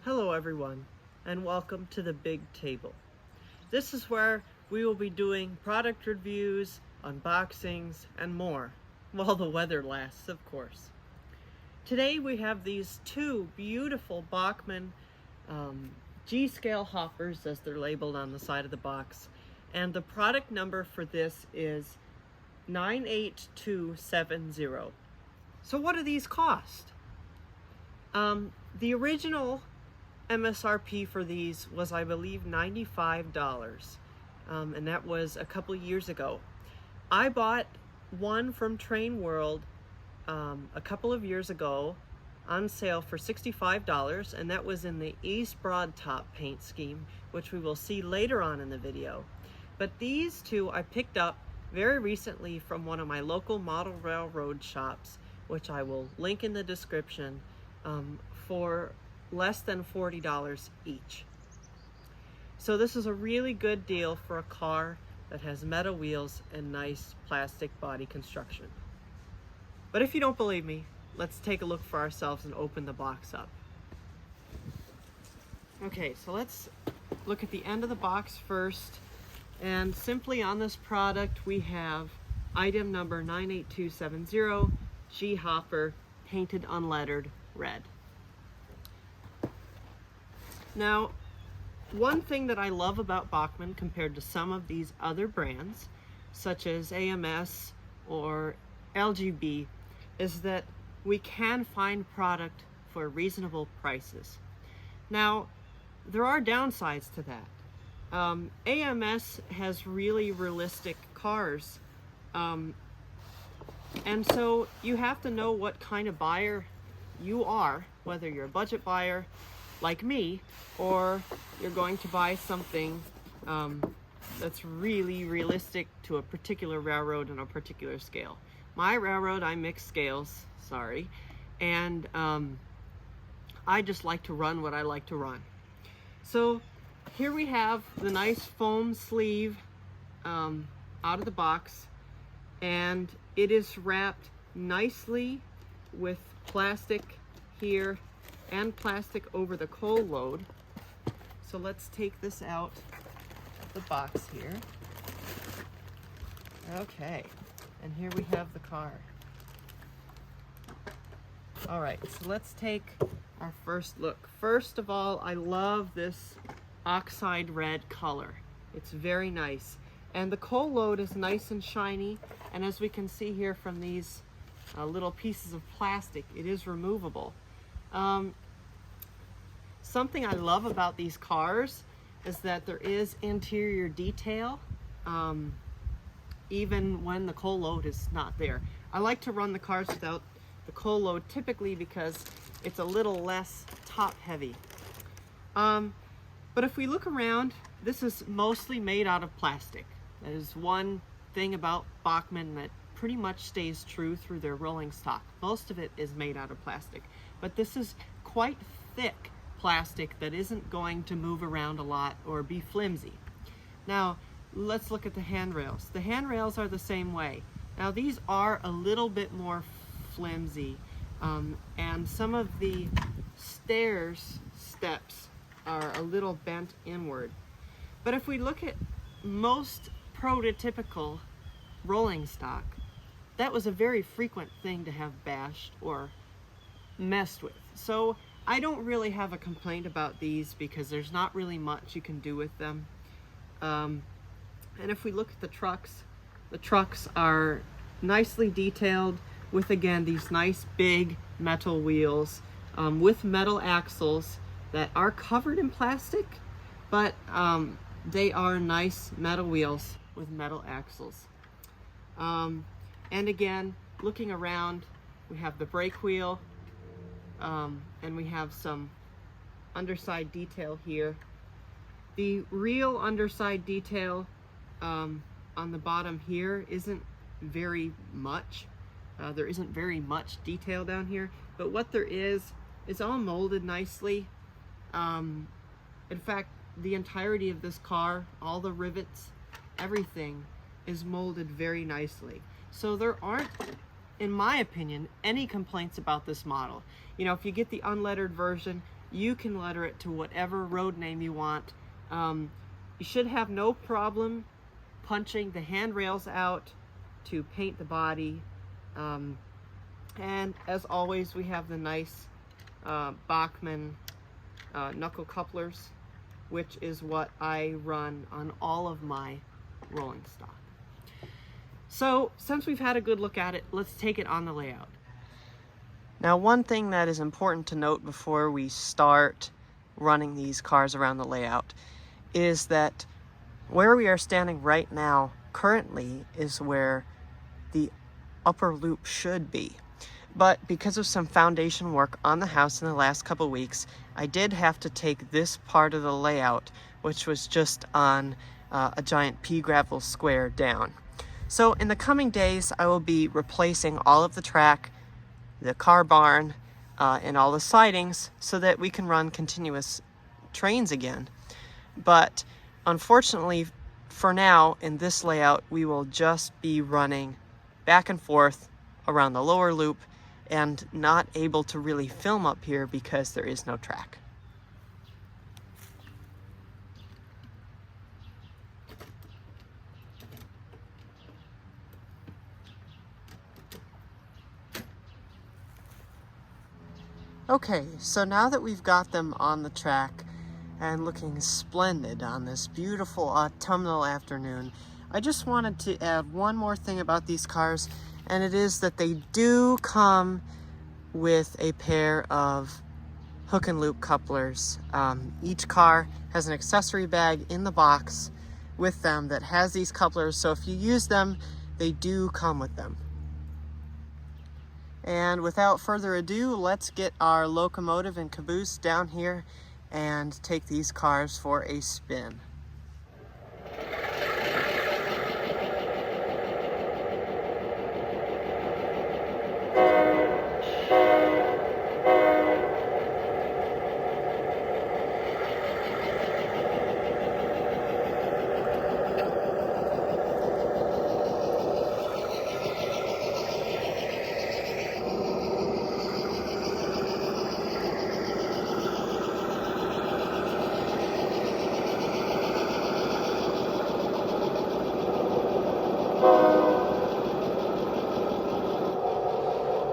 Hello everyone, and welcome to the Big Table. This is where we will be doing product reviews, unboxings, and more, while the weather lasts, of course. Today we have these two beautiful Bachmann G Scale Hoppers, as they're labeled on the side of the box, and the product number for this is 98270. So what do these cost? The original MSRP for these was, I believe, $95, and that was a couple years ago. I bought one from Train World a couple of years ago on sale for $65, and that was in the East Broad Top paint scheme, which we will see later on in the video. But these two I picked up very recently from one of my local model railroad shops, which I will link in the description, for less than $40 each. So this is a really good deal for a car that has metal wheels and nice plastic body construction. But if you don't believe me, let's take a look for ourselves and open the box up. Okay, so let's look at the end of the box first. And simply on this product we have item number 98270, G Hopper, painted unlettered red. Now, one thing that I love about Bachmann compared to some of these other brands, such as AMS or LGB, is that we can find product for reasonable prices. Now, there are downsides to that. AMS has really realistic cars, and so you have to know what kind of buyer you are, whether you're a budget buyer like me, or you're going to buy something that's really realistic to a particular railroad and a particular scale. My railroad, I mix scales, sorry, and I just like to run what I like to run. So here we have the nice foam sleeve out of the box, and it is wrapped nicely with plastic here and plastic over the coal load. So let's take this out of the box here. Okay, and here we have the car. All right, so let's take our first look. First of all, I love this oxide red color. It's very nice. And the coal load is nice and shiny, and as we can see here from these little pieces of plastic, it is removable. Something I love about these cars is that there is interior detail, even when the coal load is not there. I like to run the cars without the coal load typically because it's a little less top heavy. But if we look around, this is mostly made out of plastic. That is one thing about Bachmann that pretty much stays true through their rolling stock. Most of it is made out of plastic, but this is quite thick plastic that isn't going to move around a lot or be flimsy. Now let's look at the handrails. The handrails are the same way. Now these are a little bit more flimsy, and some of the steps are a little bent inward. But if we look at most prototypical rolling stock, that was a very frequent thing to have bashed or messed with. So I don't really have a complaint about these because there's not really much you can do with them. And if we look at the trucks are nicely detailed with, again, these nice big metal wheels with metal axles that are covered in plastic, but they are nice metal wheels with metal axles. And again, looking around, we have the brake wheel, and we have some underside detail here. The real underside detail on the bottom here isn't very much. There isn't very much detail down here, but what there is all molded nicely. In fact, the entirety of this car, all the rivets, everything is molded very nicely. So there aren't, in my opinion, any complaints about this model. You know, if you get the unlettered version, You can letter it to whatever road name you want. You should have no problem punching the handrails out to paint the body. And as always, we have the nice Bachmann knuckle couplers, which is what I run on all of my rolling stock. So since we've had a good look at it, let's take it on the layout. Now, one thing that is important to note before we start running these cars around the layout is that where we are standing right now currently is where the upper loop should be. But because of some foundation work on the house in the last couple weeks, I did have to take this part of the layout, which was just on a giant pea gravel square, down. So in the coming days, I will be replacing all of the track, the car barn, and all the sidings so that we can run continuous trains again. But unfortunately, for now, in this layout, we will just be running back and forth around the lower loop and not able to really film up here because there is no track. Okay, so now that we've got them on the track and looking splendid on this beautiful autumnal afternoon, I just wanted to add one more thing about these cars, and it is that they do come with a pair of hook and loop couplers. Each car has an accessory bag in the box with them that has these couplers, so if you use them, they do come with them. And without further ado, let's get our locomotive and caboose down here and take these cars for a spin.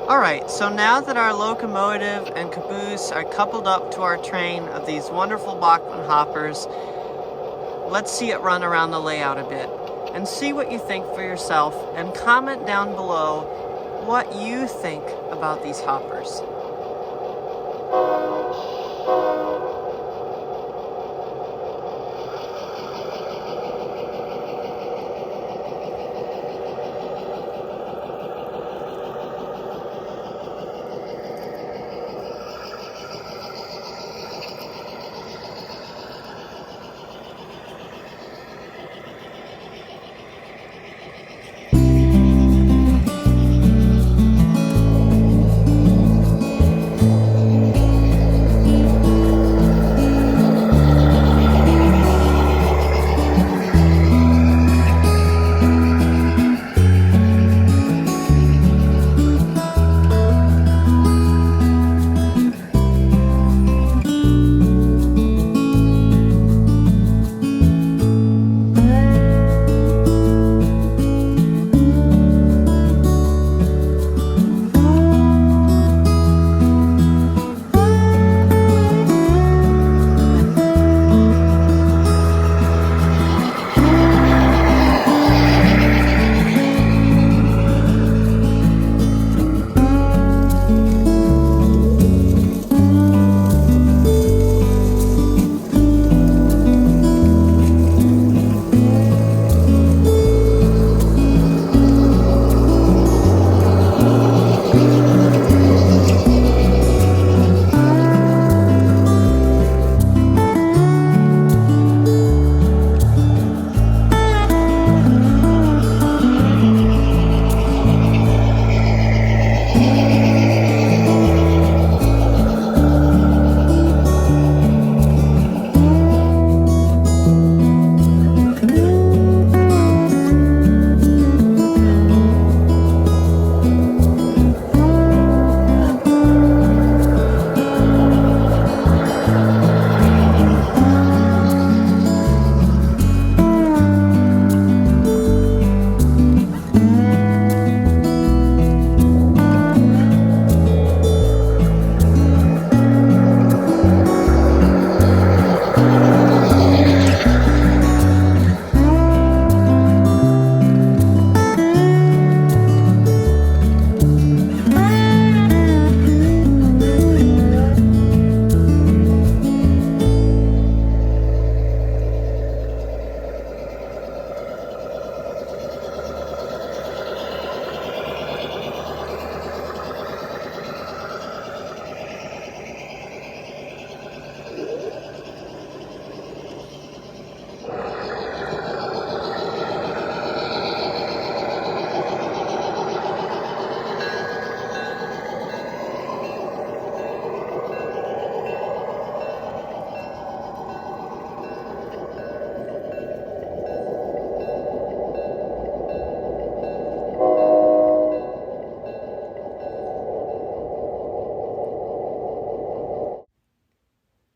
Alright, so now that our locomotive and caboose are coupled up to our train of these wonderful Bachmann hoppers, let's see it run around the layout a bit and see what you think for yourself, and comment down below what you think about these hoppers.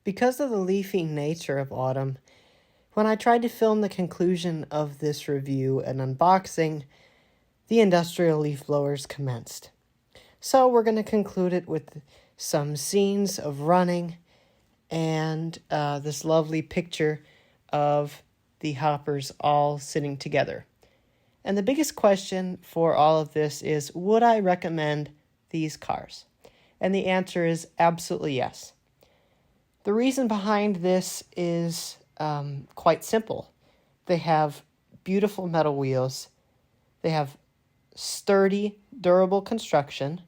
Because of the leafy nature of autumn, when I tried to film the conclusion of this review and unboxing, the industrial leaf blowers commenced. So we're going to conclude it with some scenes of running and this lovely picture of the hoppers all sitting together. And the biggest question for all of this is, would I recommend these cars? And the answer is absolutely yes. The reason behind this is quite simple. They have beautiful metal wheels. They have sturdy, durable construction,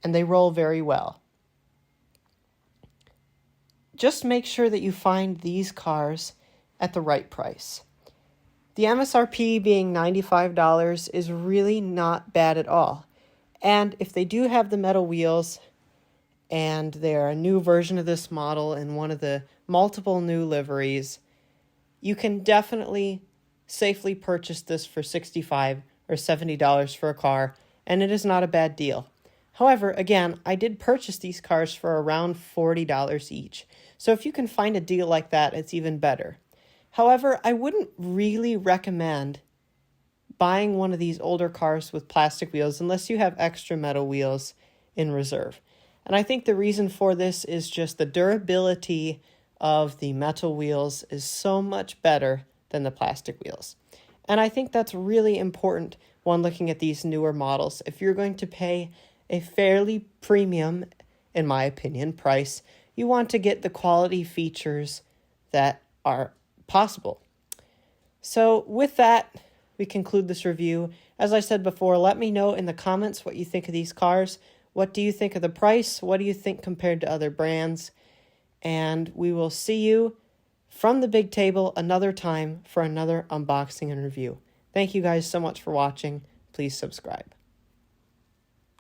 and they roll very well. Just make sure that you find these cars at the right price. The MSRP being $95 is really not bad at all. And if they do have the metal wheels and they're a new version of this model in one of the multiple new liveries, you can definitely safely purchase this for $65 or $70 for a car, and it is not a bad deal. However, again, I did purchase these cars for around $40 each. So if you can find a deal like that, it's even better. However, I wouldn't really recommend buying one of these older cars with plastic wheels unless you have extra metal wheels in reserve. And I think the reason for this is just the durability of the metal wheels is so much better than the plastic wheels. And I think that's really important when looking at these newer models. If you're going to pay a fairly premium, in my opinion, price, you want to get the quality features that are possible. So with that, we conclude this review. As I said before, let me know in the comments what you think of these cars. What do you think of the price? What do you think compared to other brands? And we will see you from the big table another time for another unboxing and review. Thank you guys so much for watching. Please subscribe.